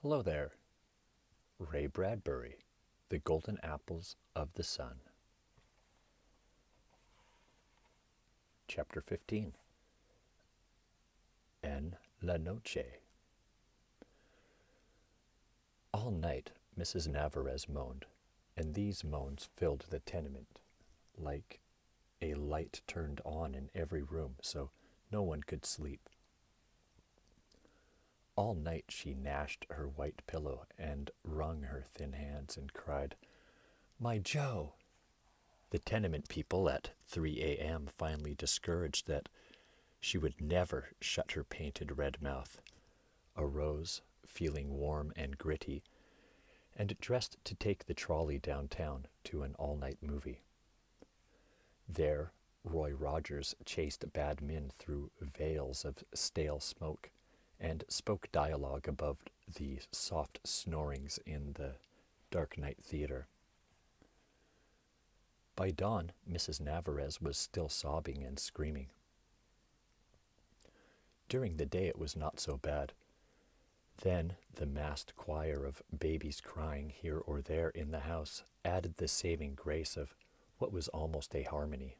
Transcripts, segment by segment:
Hello there. Ray Bradbury, The Golden Apples of the Sun. Chapter 15. En la Noche. All night Mrs. Navarez moaned, and these moans filled the tenement, like a light turned on in every room so no one could sleep. All night she gnashed her white pillow and wrung her thin hands and cried, "My Joe!" The tenement people at 3 a.m. finally discouraged that she would never shut her painted red mouth, arose, feeling warm and gritty, and dressed to take the trolley downtown to an all-night movie. There, Roy Rogers chased bad men through veils of stale smoke and spoke dialogue above the soft snorings in the dark night theater. By dawn, Mrs. Navarez was still sobbing and screaming. During the day it was not so bad. Then the massed choir of babies crying here or there in the house added the saving grace of what was almost a harmony.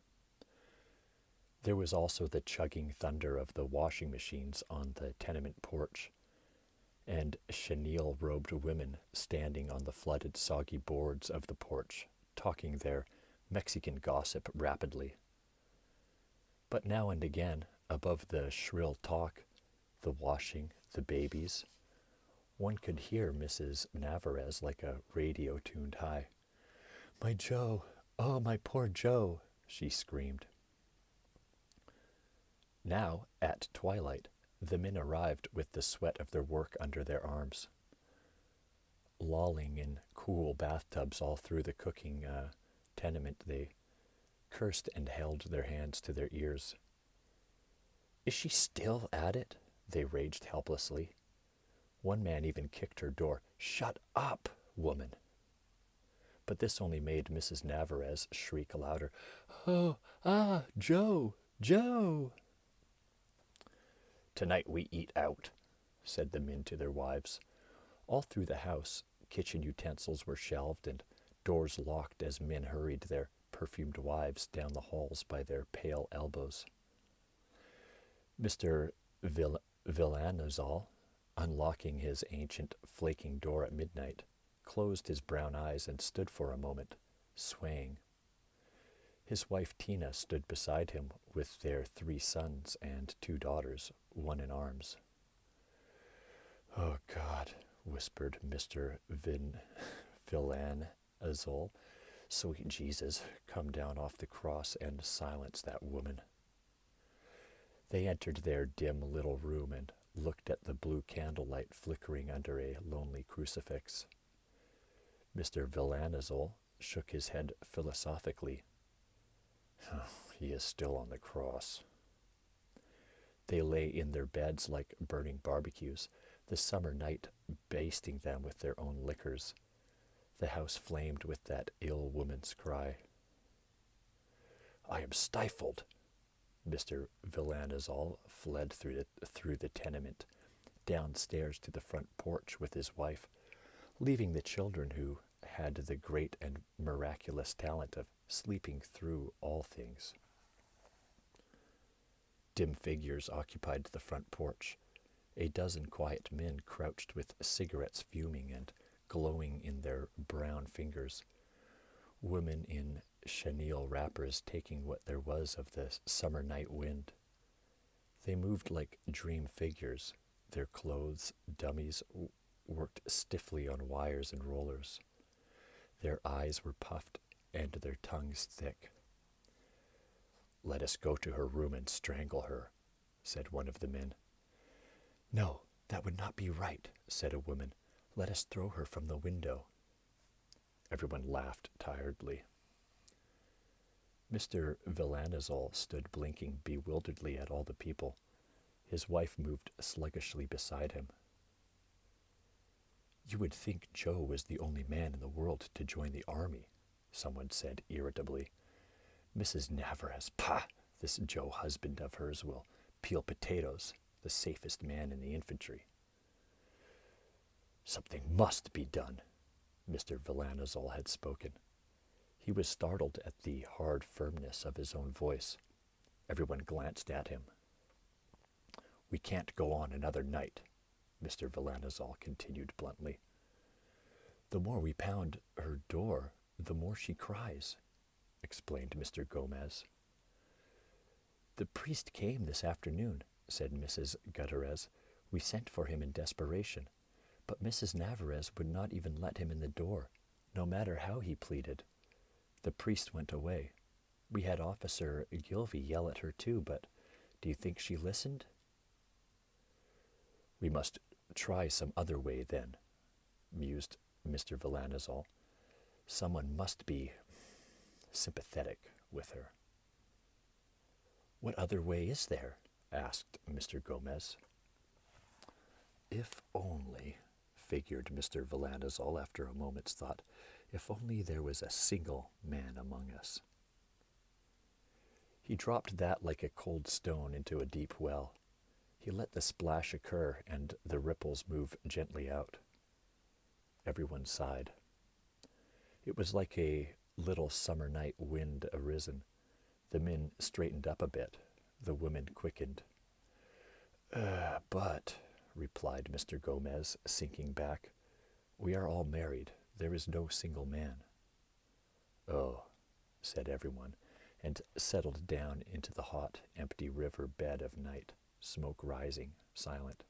There was also the chugging thunder of the washing machines on the tenement porch, and chenille-robed women standing on the flooded, soggy boards of the porch, talking their Mexican gossip rapidly. But now and again, above the shrill talk, the washing, the babies, one could hear Mrs. Navarez like a radio tuned high. "My Joe! Oh, my poor Joe!" she screamed. Now, at twilight, the men arrived with the sweat of their work under their arms. Lolling in cool bathtubs all through the cooking tenement, they cursed and held their hands to their ears. "Is she still at it?" they raged helplessly. One man even kicked her door. "Shut up, woman!" But this only made Mrs. Navarez shriek louder. Joe! Joe!" "Tonight we eat out," said the men to their wives. All through the house, kitchen utensils were shelved and doors locked as men hurried their perfumed wives down the halls by their pale elbows. Mr. Villanazal, unlocking his ancient flaking door at midnight, closed his brown eyes and stood for a moment, swaying. His wife Tina stood beside him with their 3 sons and 2 daughters, one in arms. "Oh, God," whispered Mr. Villanazol, "sweet Jesus, come down off the cross and silence that woman." They entered their dim little room and looked at the blue candlelight flickering under a lonely crucifix. Mr. Villanazol shook his head philosophically. "He is still on the cross." They lay in their beds like burning barbecues, the summer night basting them with their own liquors. The house flamed with that ill woman's cry. "I am stifled." Mr. Villanazol fled through the tenement, downstairs to the front porch with his wife, leaving the children who had the great and miraculous talent of sleeping through all things. Dim figures occupied the front porch. A dozen quiet men crouched with cigarettes fuming and glowing in their brown fingers. Women in chenille wrappers taking what there was of the summer night wind. They moved like dream figures, their clothes dummies worked stiffly on wires and rollers. Their eyes were puffed and their tongues thick. "Let us go to her room and strangle her," said one of the men. "No, that would not be right," said a woman. "Let us throw her from the window." Everyone laughed tiredly. Mr. Villanazol stood blinking bewilderedly at all the people. His wife moved sluggishly beside him. "You would think Joe was the only man in the world to join the army," someone said irritably. "Mrs. Navarez, pah! This Joe husband of hers will peel potatoes, the safest man in the infantry." Something must be done, Mr. Villanazol had spoken. He was startled at the hard firmness of his own voice. Everyone glanced at him. We can't go on another night, Mr. Villanazol continued bluntly. The more we pound her door, the more she cries, explained Mr. Gomez. The priest came this afternoon, said Mrs. Gutierrez. We sent for him in desperation, but Mrs. Navarez would not even let him in the door, no matter how he pleaded. The priest went away. We had Officer Gilvey yell at her too, but do you think she listened? We must try some other way then, mused Mr. Villanazol. Someone must be sympathetic with her. What other way is there? Asked Mr. Gomez. If only, figured Mr. Villanazol after a moment's thought, if only there was a single man among us. He dropped that like a cold stone into a deep well. He let the splash occur and the ripples move gently out. Everyone sighed. It was like a little summer night wind arisen. The men straightened up a bit. The women quickened. But, replied Mr. Gomez, sinking back, we are all married. There is no single man. Oh, said everyone, and settled down into the hot, empty river bed of night, smoke rising, silent.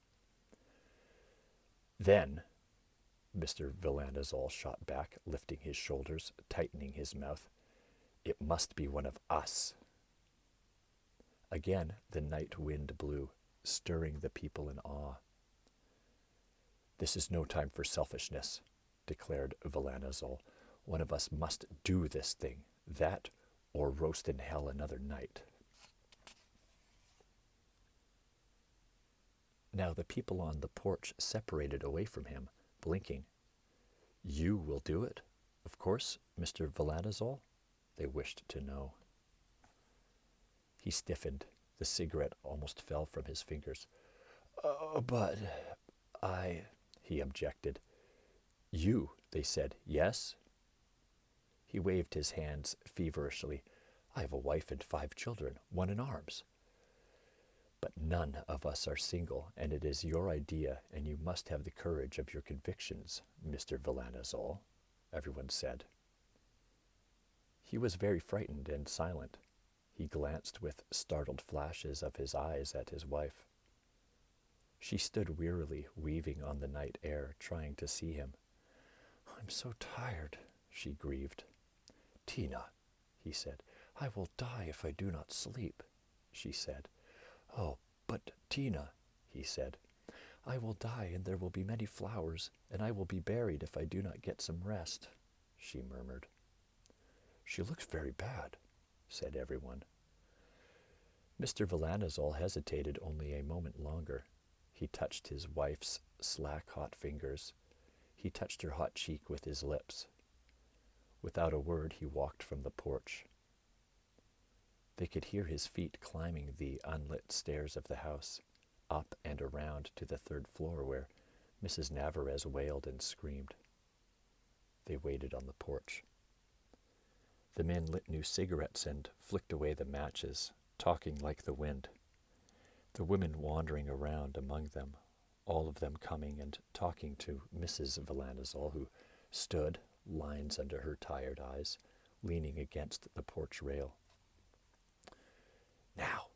Then, Mr. Villanazol shot back, lifting his shoulders, tightening his mouth, it must be one of us. Again the night wind blew, stirring the people in awe. This is no time for selfishness, declared Villanazol. One of us must do this thing, that or roast in hell another night. Now the people on the porch separated away from him, blinking. You will do it, of course, Mr. Villanazol? They wished to know. He stiffened. The cigarette almost fell from his fingers. But he objected. You, they said, yes? He waved his hands feverishly. I have a wife and 5 children, one in arms. But none of us are single, and it is your idea, and you must have the courage of your convictions, Mr. Villanazol, everyone said. He was very frightened and silent. He glanced with startled flashes of his eyes at his wife. She stood wearily, weaving on the night air, trying to see him. I'm so tired, she grieved. Tina, he said, I will die if I do not sleep, she said. Oh, but Tina, he said, I will die and there will be many flowers, and I will be buried if I do not get some rest, she murmured. She looks very bad, said everyone. Mr. Villanazol hesitated only a moment longer. He touched his wife's slack, hot fingers. He touched her hot cheek with his lips. Without a word, he walked from the porch. They could hear his feet climbing the unlit stairs of the house, up and around to the 3rd floor where Mrs. Navarez wailed and screamed. They waited on the porch. The men lit new cigarettes and flicked away the matches, talking like the wind. The women wandering around among them, all of them coming and talking to Mrs. Villanazol, who stood, lines under her tired eyes, leaning against the porch rail. Now,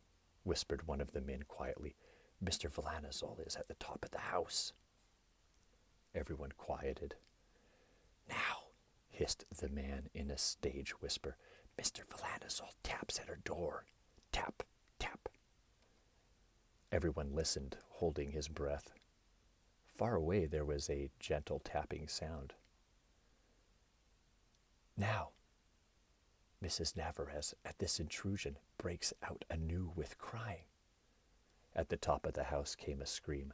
whispered one of the men quietly, Mr. Villanazol is at the top of the house. Everyone quieted. Now, hissed the man in a stage whisper, Mr. Villanazol taps at her door. Tap, tap. Everyone listened, holding his breath. Far away there was a gentle tapping sound. Now, Mrs. Navarez, at this intrusion, breaks out anew with crying. At the top of the house came a scream.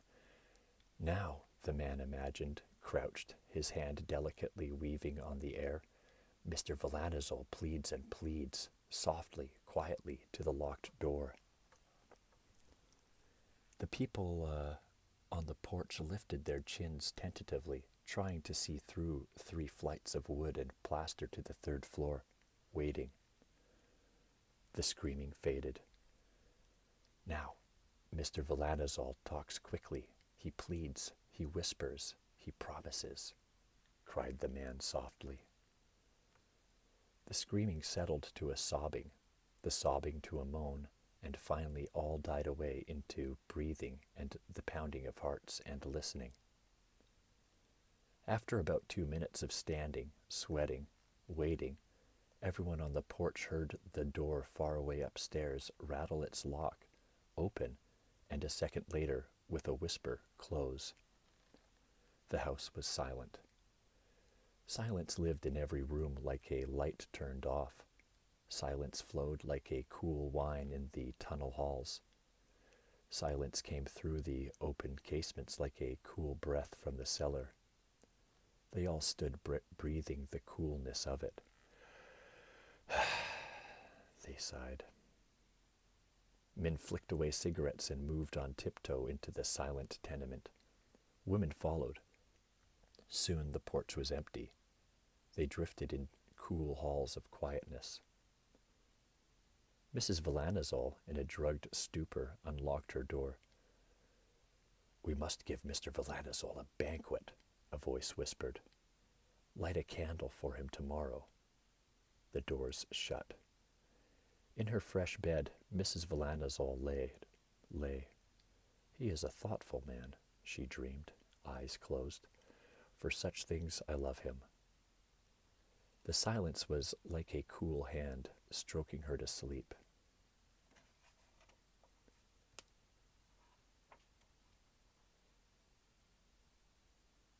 Now, the man imagined, crouched, his hand delicately weaving on the air, Mr. Villanazol pleads and pleads, softly, quietly, to the locked door. The people on the porch lifted their chins tentatively, trying to see through 3 flights of wood and plaster to the 3rd floor, waiting. The screaming faded. Now, Mr. Villanazol talks quickly. He pleads, he whispers, he promises, cried the man softly. The screaming settled to a sobbing, the sobbing to a moan, and finally all died away into breathing and the pounding of hearts and listening. After about 2 minutes of standing, sweating, waiting, everyone on the porch heard the door far away upstairs rattle its lock, open, and a second later, with a whisper, close. The house was silent. Silence lived in every room like a light turned off. Silence flowed like a cool wine in the tunnel halls. Silence came through the open casements like a cool breath from the cellar. They all stood breathing the coolness of it. They sighed. Men flicked away cigarettes and moved on tiptoe into the silent tenement. Women followed. Soon the porch was empty. They drifted in cool halls of quietness. Mrs. Villanazol, in a drugged stupor, unlocked her door. "We must give Mr. Villanazol a banquet," a voice whispered. "Light a candle for him tomorrow." The doors shut. In her fresh bed, Mrs. Villanazol lay. "He is a thoughtful man," she dreamed, eyes closed. "For such things I love him." The silence was like a cool hand stroking her to sleep.